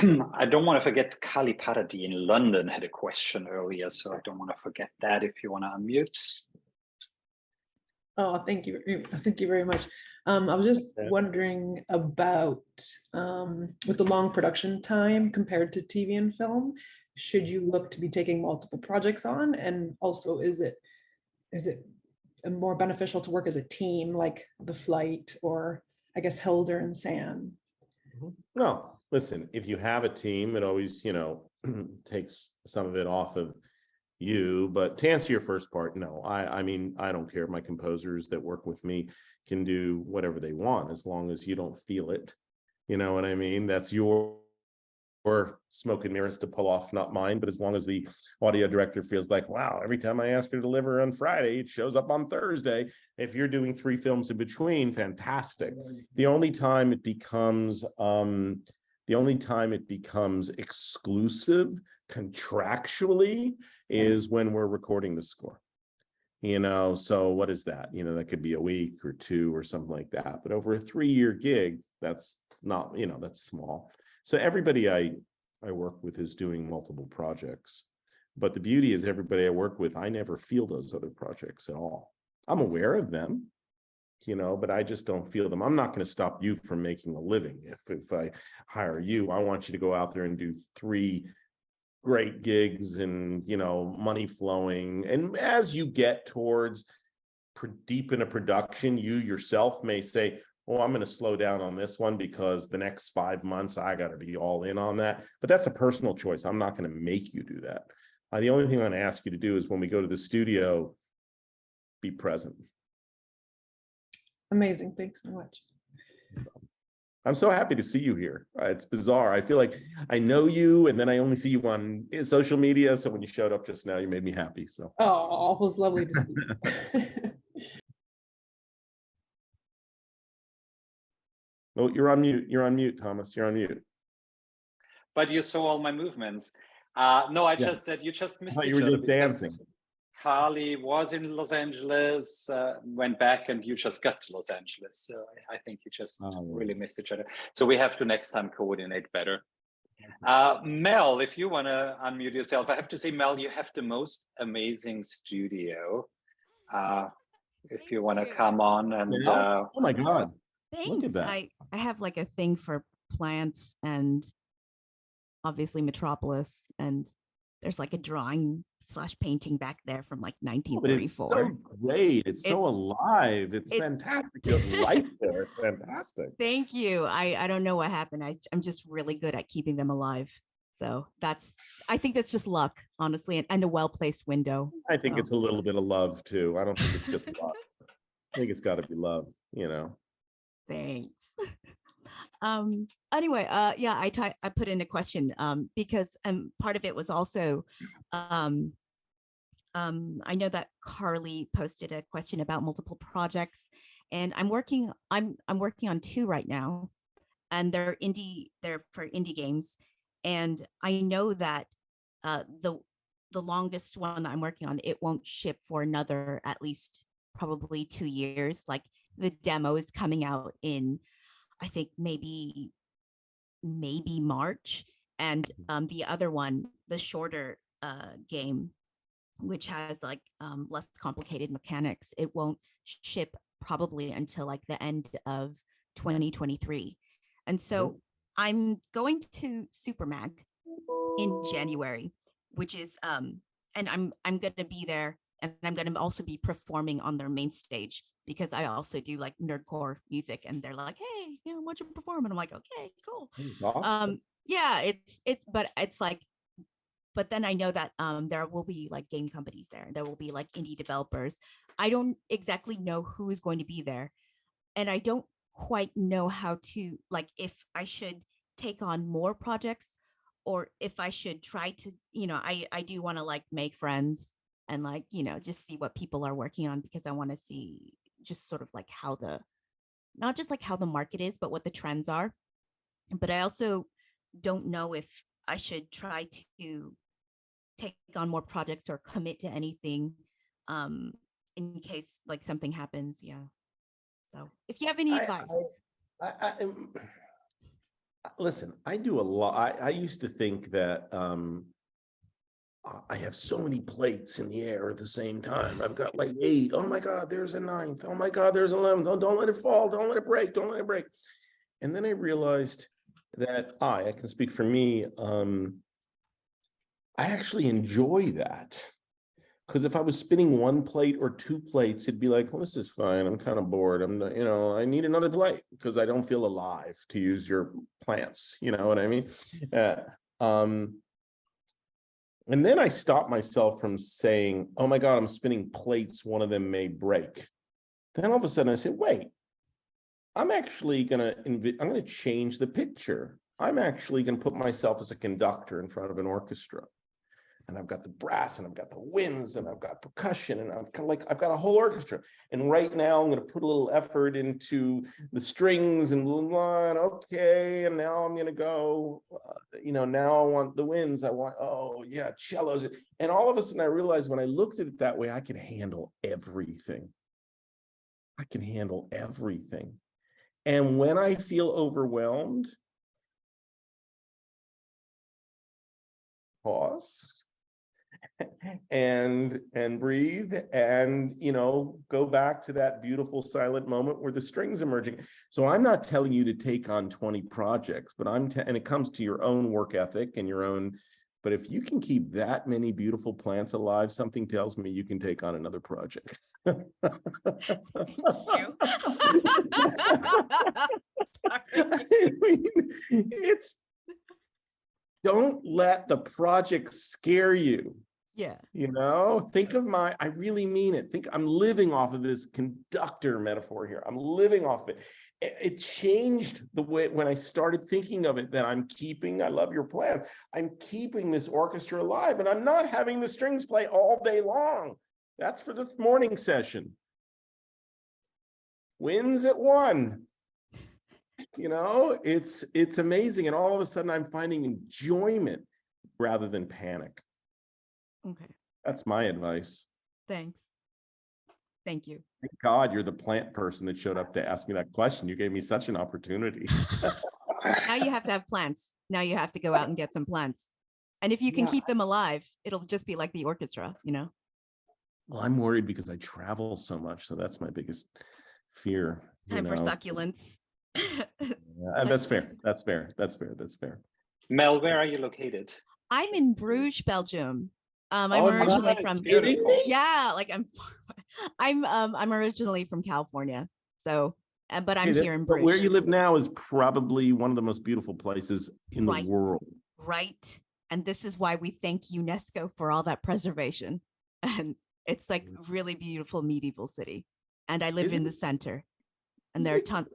I don't want to forget Kali Parati in London had a question earlier, so I don't want to forget that if you want to unmute. Oh, thank you. Thank you very much. I was just wondering about with the long production time compared to TV and film, should you look to be taking multiple projects on? And also, is it more beneficial to work as a team like The Flight or I guess Hilder and Sam? No, listen, if you have a team, it always, takes some of it off of you. But to answer your first part, no, I mean, I don't care. My composers that work with me can do whatever they want as long as you don't feel it. You know what I mean? That's your smoke and mirrors to pull off, not mine. But as long as the audio director feels like, wow, every time I ask her to deliver on Friday, it shows up on Thursday. If you're doing 3 films in between, fantastic. The only time it becomes exclusive contractually is when we're recording the score. So what is that? That could be a week or 2 or something like that. But over a 3-year gig, that's not, that's small. So everybody I work with is doing multiple projects. But the beauty is everybody I work with, I never feel those other projects at all. I'm aware of them, but I just don't feel them. I'm not going to stop you from making a living. If I hire you, I want you to go out there and do 3 great gigs and, money flowing. And as you get towards deep in a production, you yourself may say, oh, I'm going to slow down on this one because the next 5 months, I got to be all in on that. But that's a personal choice. I'm not going to make you do that. The only thing I'm going to ask you to do is when we go to the studio, be present. Amazing. Thanks so much. I'm so happy to see you here. It's bizarre. I feel like I know you, and then I only see you on social media. So when you showed up just now, you made me happy. So. Oh, it was lovely to see you. Oh, you're on mute. You're on mute, Thomas. You're on mute. But you saw all my movements. No, I just said you just missed each other. You were just dancing. Carly was in Los Angeles, went back, and you just got to Los Angeles. So I think you just really missed each other. So we have to next time coordinate better. Mel, if you want to unmute yourself, I have to say, Mel, you have the most amazing studio. If you want to come on and oh my God. Thanks. Look at that. I have like a thing for plants and obviously Metropolis, and there's like a drawing / painting back there from like 1934. But it's so great. It's so alive. It's fantastic. You have life there. It's fantastic. Thank you. I don't know what happened. I'm just really good at keeping them alive. So I think that's just luck, honestly, and a well-placed window. I think it's a little bit of love too. I don't think it's just luck. I think it's got to be love, Thanks. Anyway, yeah, I put in a question because part of it was also I know that Carly posted a question about multiple projects, and I'm working on 2 right now, and they're for indie games, and I know that the longest one that I'm working on, it won't ship for another at least probably 2 years. Like the demo is coming out in, I think maybe March, and the other one, the shorter game, which has like less complicated mechanics, it won't ship probably until like the end of 2023. And so I'm going to Supermag in January, which is and I'm going to be there, and I'm going to also be performing on their main stage, because I also do like nerdcore music, and they're like, hey, why don't you perform? And I'm like, okay, cool. Awesome. Yeah, but then I know that there will be like game companies there. There will be like indie developers. I don't exactly know who is going to be there, and I don't quite know how to, like, if I should take on more projects, or if I should try to, I do want to like make friends and like, just see what people are working on, because I want to see just sort of like not just like how the market is, but what the trends are. But I also don't know if I should try to take on more projects or commit to anything in case like something happens. Yeah. So if you have any advice. Listen, I do a lot. I used to think that I have so many plates in the air at the same time. I've got like 8. Oh my God, there's a 9th. Oh my God, there's 11. Don't let it fall. Don't let it break. Don't let it break. And then I realized that I can speak for me. I actually enjoy that. Because if I was spinning 1 plate or 2 plates, it'd be like, well, this is fine. I'm kind of bored. I'm not, I need another plate because I don't feel alive, to use your plants. You know what I mean? And then I stopped myself from saying, oh my God, I'm spinning plates. One of them may break. Then all of a sudden I said, wait, I'm actually I'm going to change the picture. I'm actually going to put myself as a conductor in front of an orchestra. And I've got the brass, and I've got the winds, and I've got percussion, and I've got a whole orchestra. And right now I'm going to put a little effort into the strings and blah, blah, and okay. And now I'm going to go, now I want the winds. I want, oh yeah, cellos. And all of a sudden I realized when I looked at it that way, I can handle everything. I can handle everything. And when I feel overwhelmed, pause and breathe and go back to that beautiful silent moment where the strings emerging. So I'm not telling you to take on 20 projects, but and it comes to your own work ethic and your own, but if you can keep that many beautiful plants alive, something tells me you can take on another project. Thank you. Don't let the project scare you. Yeah. Think of I really mean it. I'm living off of this conductor metaphor here. I'm living off of it. It changed the way when I started thinking of it, that I love your plan. I'm keeping this orchestra alive, and I'm not having the strings play all day long. That's for the morning session. Wins at 1. It's amazing. And all of a sudden I'm finding enjoyment rather than panic. Okay. That's my advice. Thanks. Thank you. Thank God you're the plant person that showed up to ask me that question. You gave me such an opportunity. Now you have to have plants. Now you have to go out and get some plants. And if you can keep them alive, it'll just be like the orchestra, Well, I'm worried because I travel so much. So that's my biggest fear. Time for succulents. Yeah, that's fair. That's fair. Mel, where are you located? I'm in Bruges, Belgium. I'm Oh, originally nice. from Beautiful. I'm originally from California. So, but I'm here in Bruges. Where you live now is probably one of the most beautiful places in the world. Right. And this is why we thank UNESCO for all that preservation. And it's like a really beautiful medieval city. And I live in the center. And there are tons.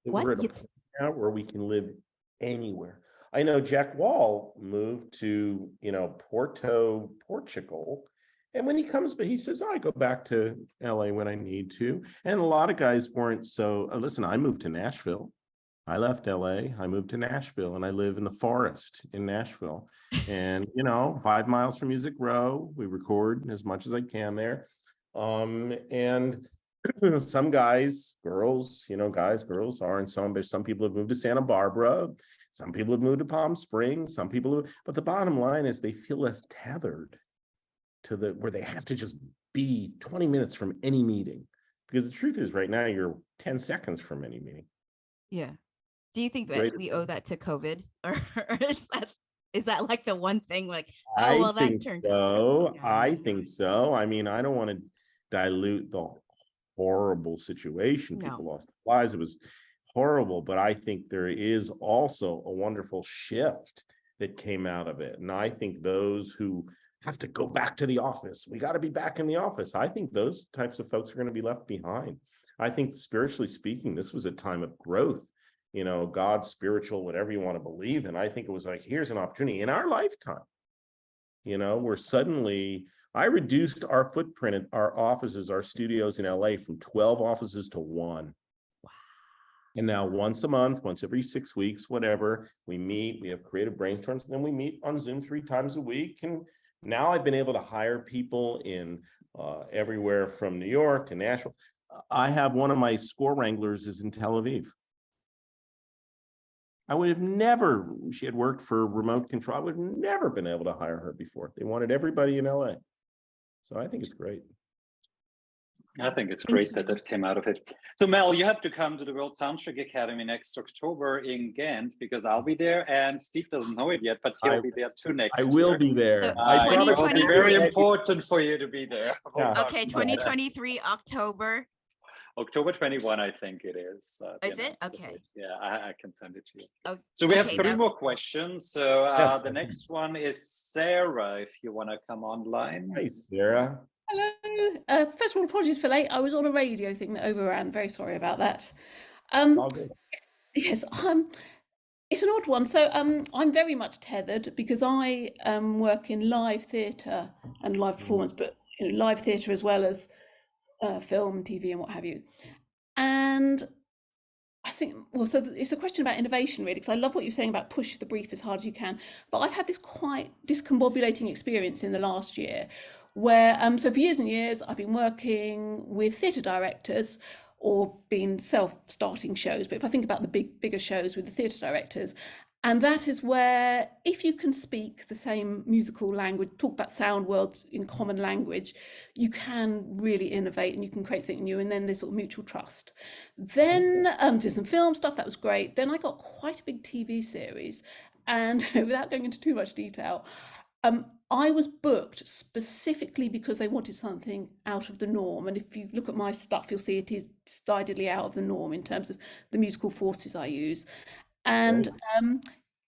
We're at a point now where we can live anywhere. I know Jack Wall moved to, Porto, Portugal. And when he comes, but he says, I go back to LA when I need to. And a lot of guys weren't so, listen, I moved to Nashville. I left LA, I moved to Nashville, and I live in the forest in Nashville. And, 5 miles from Music Row, we record as much as I can there. And some guys, girls, girls are, and some people have moved to Santa Barbara. Some people have moved to Palm Springs. But the bottom line is they feel less tethered to where they have to just be 20 minutes from any meeting. Because the truth is right now you're 10 seconds from any meeting. Yeah. Do you think that we owe that to COVID? Or is that like the one thing like, I think so. I mean, I don't want to dilute the horrible situation. People lost their lives. It was horrible, but I think there is also a wonderful shift that came out of it. And I think those who have to go back to the office, we got to be back in the office. I think those types of folks are going to be left behind. I think spiritually speaking, this was a time of growth, God, spiritual, whatever you want to believe in. I think it was like, here's an opportunity in our lifetime, where suddenly I reduced our footprint at our offices, our studios in LA from 12 offices to 1. Wow. And now once a month, once every 6 weeks, whatever, we meet, we have creative brainstorms, and then we meet on Zoom 3 times a week. And now I've been able to hire people in everywhere from New York to Nashville. I have one of my score wranglers is in Tel Aviv. I would have never, she had worked for remote control. I would have never been able to hire her before. They wanted everybody in LA. So I think it's great. I think it's great that that came out of it. So Mel, you have to come to the World Soundtrack Academy next October in Ghent, because I'll be there, and Steve doesn't know it yet, but he'll be there too next year. I will be there. So I It will be 2023. very important for you to be there. We'll Yeah. talk Okay, about that. 2023 October. October 21, I think it is. Is it? Okay. Yeah, I can send it to you. Oh, So we have okay, 3 that- more questions. So Yes. the next one is Sarah, if you want to come online. Hi, Sarah. Hello. First of all, apologies for late. I was on a radio thing that overran. Very sorry about that. All good. Yes, it's an odd one. So I'm very much tethered because I work in live theatre and live performance, but live theatre as well as film, TV, and what have you. And I think, well, so it's a question about innovation, really, because I love what you're saying about push the brief as hard as you can. But I've had this quite discombobulating experience in the last year where, so for years and years, I've been working with theatre directors or been self-starting shows. But if I think about the bigger shows with the theatre directors, and that is where, if you can speak the same musical language, talk about sound worlds in common language, you can really innovate and you can create something new. And then there's sort of mutual trust. Then did some film stuff, that was great. Then I got quite a big TV series. And without going into too much detail, I was booked specifically because they wanted something out of the norm. And if you look at my stuff, you'll see it is decidedly out of the norm in terms of the musical forces I use. And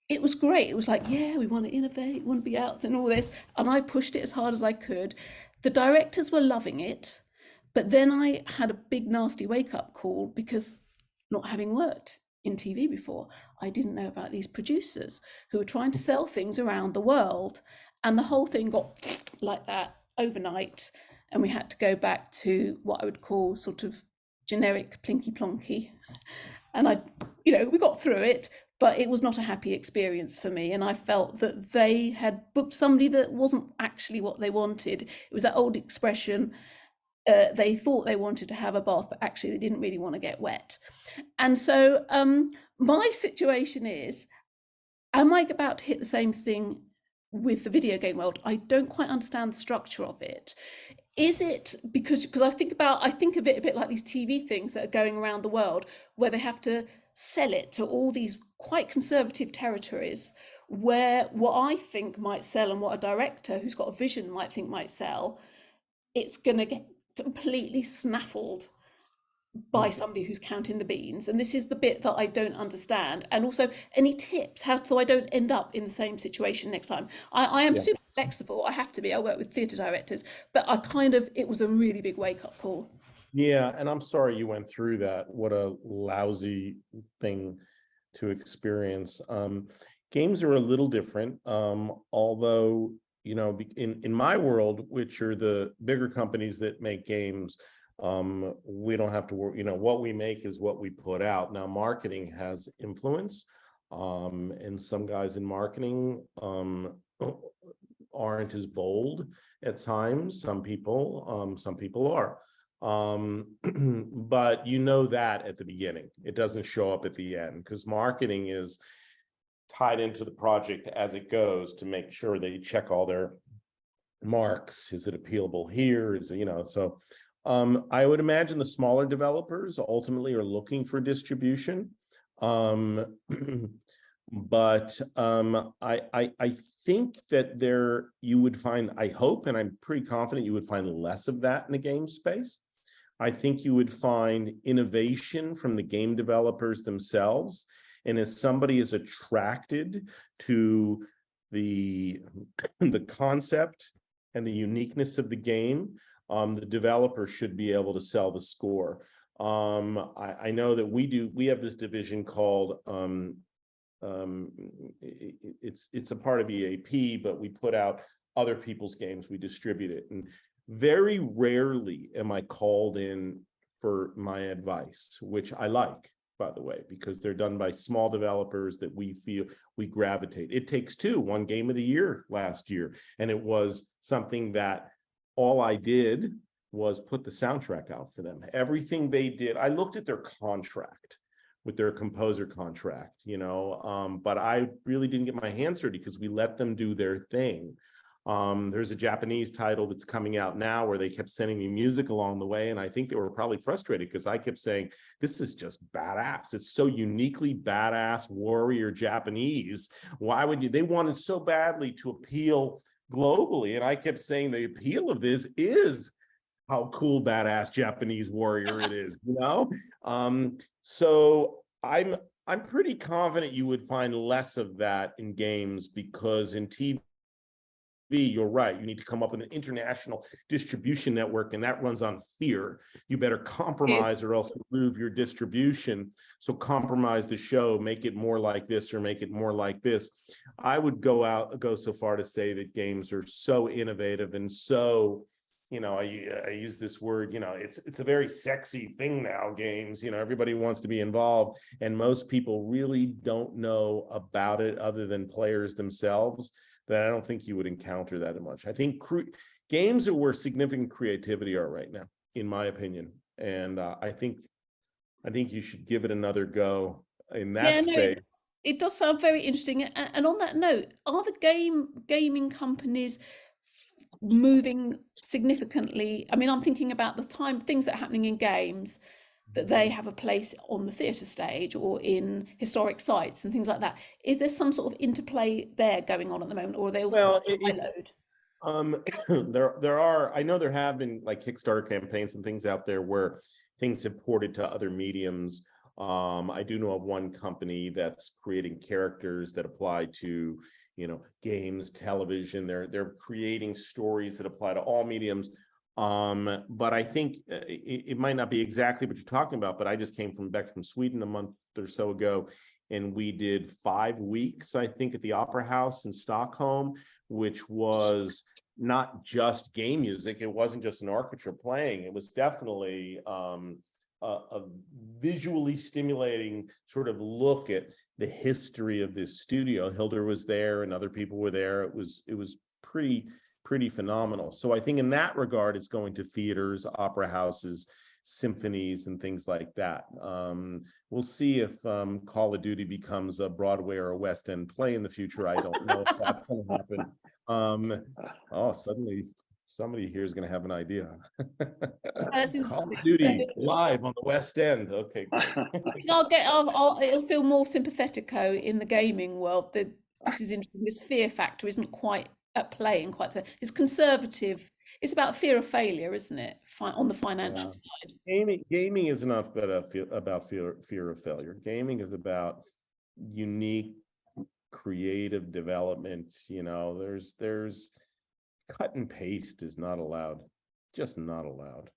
it was great. It was like, yeah, we want to innovate, we want to be out and all this. And I pushed it as hard as I could. The directors were loving it. But then I had a big, nasty wake-up call because not having worked in TV before, I didn't know about these producers who were trying to sell things around the world. And the whole thing got like that overnight. And we had to go back to what I would call sort of generic plinky plonky. And we got through it, but it was not a happy experience for me. And I felt that they had booked somebody that wasn't actually what they wanted. It was that old expression, they thought they wanted to have a bath, but actually they didn't really want to get wet. And so my situation is, am I about to hit the same thing with the video game world? I don't quite understand the structure of it. Is it because I think of it a bit like these TV things that are going around the world where they have to sell it to all these quite conservative territories where what I think might sell and what a director who's got a vision might think might sell, it's going to get completely snaffled by somebody who's counting the beans. And this is the bit that I don't understand. And also, any tips so I don't end up in the same situation next time? I am super flexible. I have to be. I work with theatre directors, but it was a really big wake-up call. Yeah, and I'm sorry you went through that. What a lousy thing to experience. Games are a little different, although, in my world, which are the bigger companies that make games, we don't have to worry. What we make is what we put out. Now, marketing has influence, and some guys in marketing aren't as bold at times. Some people are. But that at the beginning, it doesn't show up at the end, because marketing is tied into the project as it goes to make sure they check all their marks. Is it appealable here? So I would imagine the smaller developers ultimately are looking for distribution. But I think that you would find, I hope, and I'm pretty confident you would find less of that in the game space. I think you would find innovation from the game developers themselves. And as somebody is attracted to the concept and the uniqueness of the game, the developer should be able to sell the score. I know that we have this division called, it's a part of EAP, but we put out other people's games, we distribute it. And very rarely am I called in for my advice, which I like, by the way, because they're done by small developers that we feel we gravitate. It Takes Two won Game of the Year last year, and it was something that all I did was put the soundtrack out for them. Everything they did, I looked at their contract with their composer contract, you know, but I really didn't get my hands dirty because we let them do their thing. There's a Japanese title that's coming out now where they kept sending me music along the way, and I think they were probably frustrated because I kept saying, this is just badass. It's so uniquely badass warrior Japanese. Why would you? They wanted so badly to appeal globally, and I kept saying the appeal of this is how cool badass Japanese warrior it is, you know? So I'm pretty confident you would find less of that in games, because in TV, you're right, you need to come up with an international distribution network, and that runs on fear. You better compromise or else lose your distribution. So compromise the show, make it more like this or make it more like this. I would go so far to say that games are so innovative and so, you know, I use this word, you know, it's a very sexy thing now, games, you know, everybody wants to be involved, and most people really don't know about it other than players themselves. That I don't think you would encounter that much. I think games are where significant creativity are right now, in my opinion. And I think you should give it another go in that space. No, it does sound very interesting. And on that note, are the gaming companies moving significantly? I mean, I'm thinking about things that are happening in games, that they have a place on the theatre stage or in historic sites and things like that. Is there some sort of interplay there going on at the moment, or are they all siloed? There are, I know there have been like Kickstarter campaigns and things out there where things have ported to other mediums. I do know of one company that's creating characters that apply to, you know, games, television. They're creating stories that apply to all mediums. But I think it might not be exactly what you're talking about, but I just came back from Sweden a month or so ago, and we did 5 weeks, I think, at the Opera House in Stockholm, which was not just game music. It wasn't just an orchestra playing. It was definitely a visually stimulating sort of look at the history of this studio. Hildur was there and other people were there. It was pretty phenomenal. So I think in that regard, it's going to theaters, opera houses, symphonies, and things like that. We'll see if Call of Duty becomes a Broadway or a West End play in the future. I don't know if that's going to happen. Oh, suddenly somebody here is going to have an idea. Call of Duty live on the West End. Okay. It'll feel more sympathetico in the gaming world. This is interesting. This fear factor isn't quite at play in quite it's conservative. It's about fear of failure, isn't it? On the financial side. Gaming is not about fear of failure. Gaming is about unique creative development. You know, there's cut and paste is not allowed, just not allowed.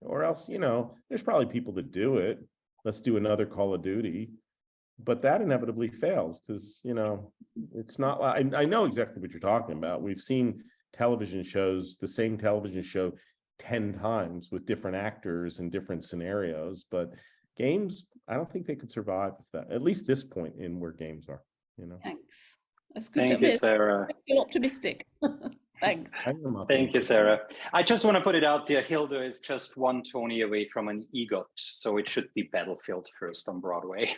Or else, you know, there's probably people that do it. Let's do another Call of Duty. But that inevitably fails because, you know, it's not, I know exactly what you're talking about. We've seen television shows, the same television show 10 times with different actors and different scenarios, but games, I don't think they could survive with that, at least this point in where games are, you know. Thanks. That's good. Thank you, Sarah. I feel optimistic. Thanks. Thank you, Sarah. I just want to put it out there. Hildur is just one Tony away from an EGOT, so it should be Battlefield first on Broadway.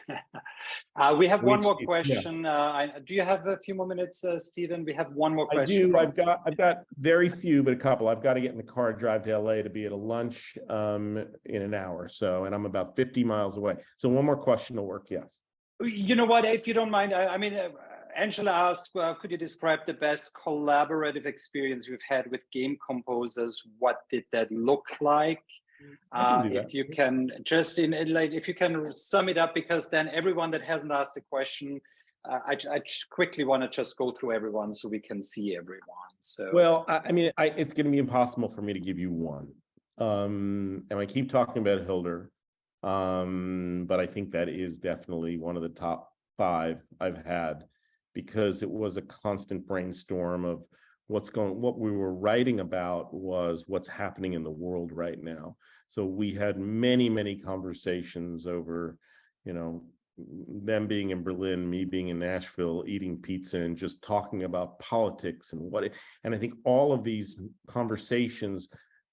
We have one more question. Yeah. Do you have a few more minutes, Stephen? We have one more question. I do. I've got very few, but a couple. I've got to get in the car, drive to LA to be at a lunch in an hour. So, and I'm about 50 miles away. So one more question will work. Yes. You know what? If you don't mind, I mean. Angela asked, could you describe the best collaborative experience you've had with game composers? What did that look like? If you can just if you can sum it up, because then everyone that hasn't asked a question, I quickly want to just go through everyone so we can see everyone. So, well, I mean, it's going to be impossible for me to give you one. And I keep talking about Hildur, but I think that is definitely one of the top 5 I've had, because it was a constant brainstorm of what we were writing about was what's happening in the world right now. So we had many conversations over, you know, them being in Berlin, me being in Nashville, eating pizza and just talking about politics and and I think all of these conversations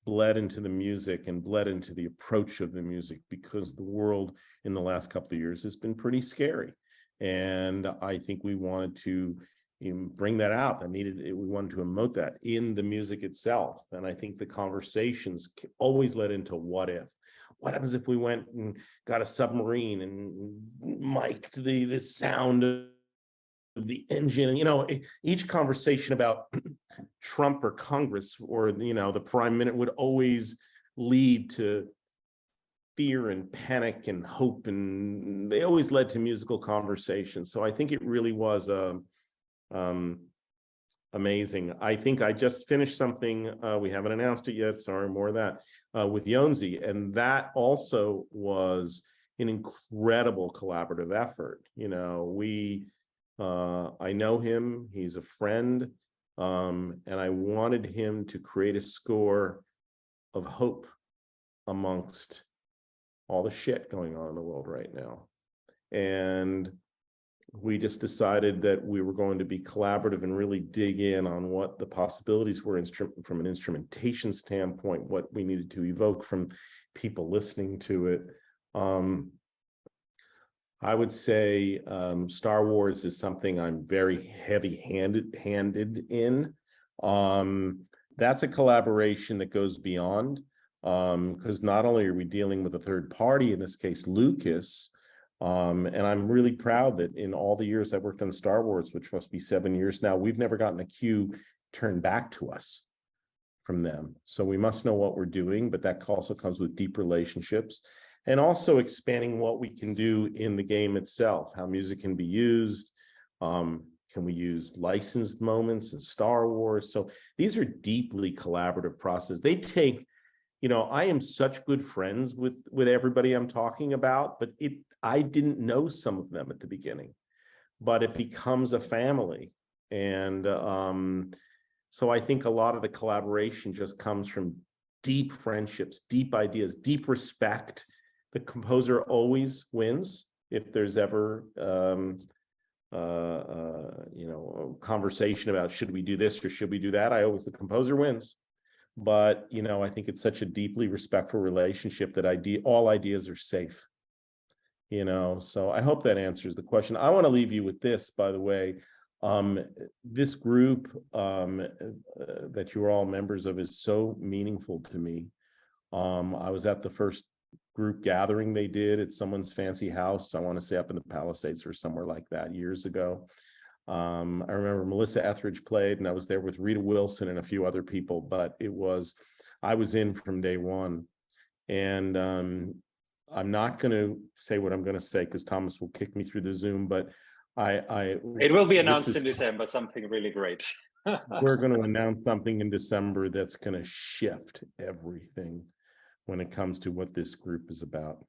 bled into the music and bled into the approach of the music, because the world in the last couple of years has been pretty scary. And I think we wanted to bring that out. We wanted to emote that in the music itself. And I think the conversations always led into what if. What happens if we went and got a submarine and mic'd the sound of the engine? Each conversation about Trump or Congress or the prime minister would always lead to fear and panic and hope, and they always led to musical conversations. So I think it really was amazing. I think I just finished something, we haven't announced it yet, sorry, more of that, with Yonzi, and that also was an incredible collaborative effort. I know him, he's a friend, and I wanted him to create a score of hope amongst all the shit going on in the world right now. And we just decided that we were going to be collaborative and really dig in on what the possibilities were from an instrumentation standpoint, what we needed to evoke from people listening to it. I would say Star Wars is something I'm very heavy-handed in. That's a collaboration that goes beyond, because not only are we dealing with a third party, in this case, Lucas, and I'm really proud that in all the years I've worked on Star Wars, which must be 7 years now, we've never gotten a cue turned back to us from them. So we must know what we're doing, but that also comes with deep relationships and also expanding what we can do in the game itself, how music can be used. Can we use licensed moments in Star Wars? So these are deeply collaborative processes. They take, I am such good friends with everybody I'm talking about, but I didn't know some of them at the beginning, but it becomes a family. And so I think a lot of the collaboration just comes from deep friendships, deep ideas, deep respect. The composer always wins if there's ever a conversation about should we do this or should we do that. The composer wins. But I think it's such a deeply respectful relationship that all ideas are safe. So I hope that answers the question. I want to leave you with this, by the way. This group that you are all members of is so meaningful to me. I was at the first group gathering they did at someone's fancy house. I want to say up in the Palisades or somewhere like that years ago. I remember Melissa Etheridge played, and I was there with Rita Wilson and a few other people, but I was in from day one. And I'm not going to say what I'm going to say because Thomas will kick me through the Zoom, but it will be announced in December, something really great. We're going to announce something in December that's going to shift everything when it comes to what this group is about.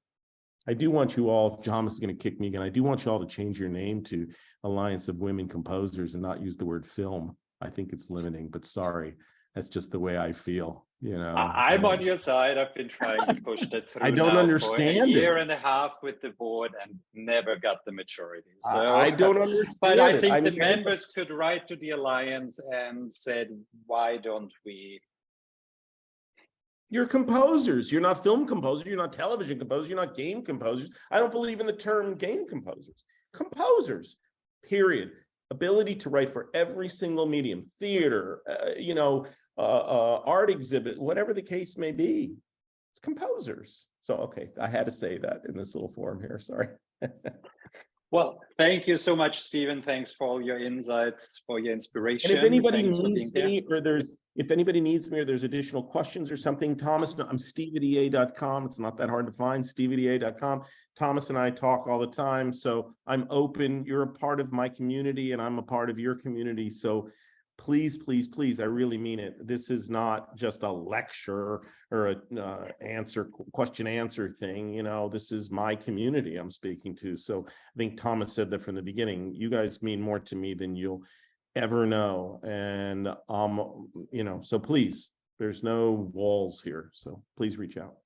I do want you all, Thomas is going to kick me again, I do want you all to change your name to Alliance of Women Composers and not use the word film. I think it's limiting, but sorry, that's just the way I feel. I'm on your side. I've been trying to push that through. I don't understand for a year and a half with the board and never got the majority. So I don't understand. But I think the members could write to the Alliance and said, why don't we? You're composers. You're not film composers. You're not television composers. You're not game composers. I don't believe in the term game composers. Composers, period. Ability to write for every single medium, theater, art exhibit, whatever the case may be. It's composers. So, okay, I had to say that in this little forum here. Sorry. Well, thank you so much, Stephen. Thanks for all your insights, for your inspiration. And if anybody needs me, or there's additional questions or something, Thomas, I'm steve@ea.com. It's not that hard to find, steve@ea.com. Thomas and I talk all the time, so I'm open. You're a part of my community, and I'm a part of your community. So please, please, please, I really mean it. This is not just a lecture or a question answer thing. This is my community I'm speaking to. So I think Thomas said that from the beginning. You guys mean more to me than you'll ever know. And so please, there's no walls here. So please reach out.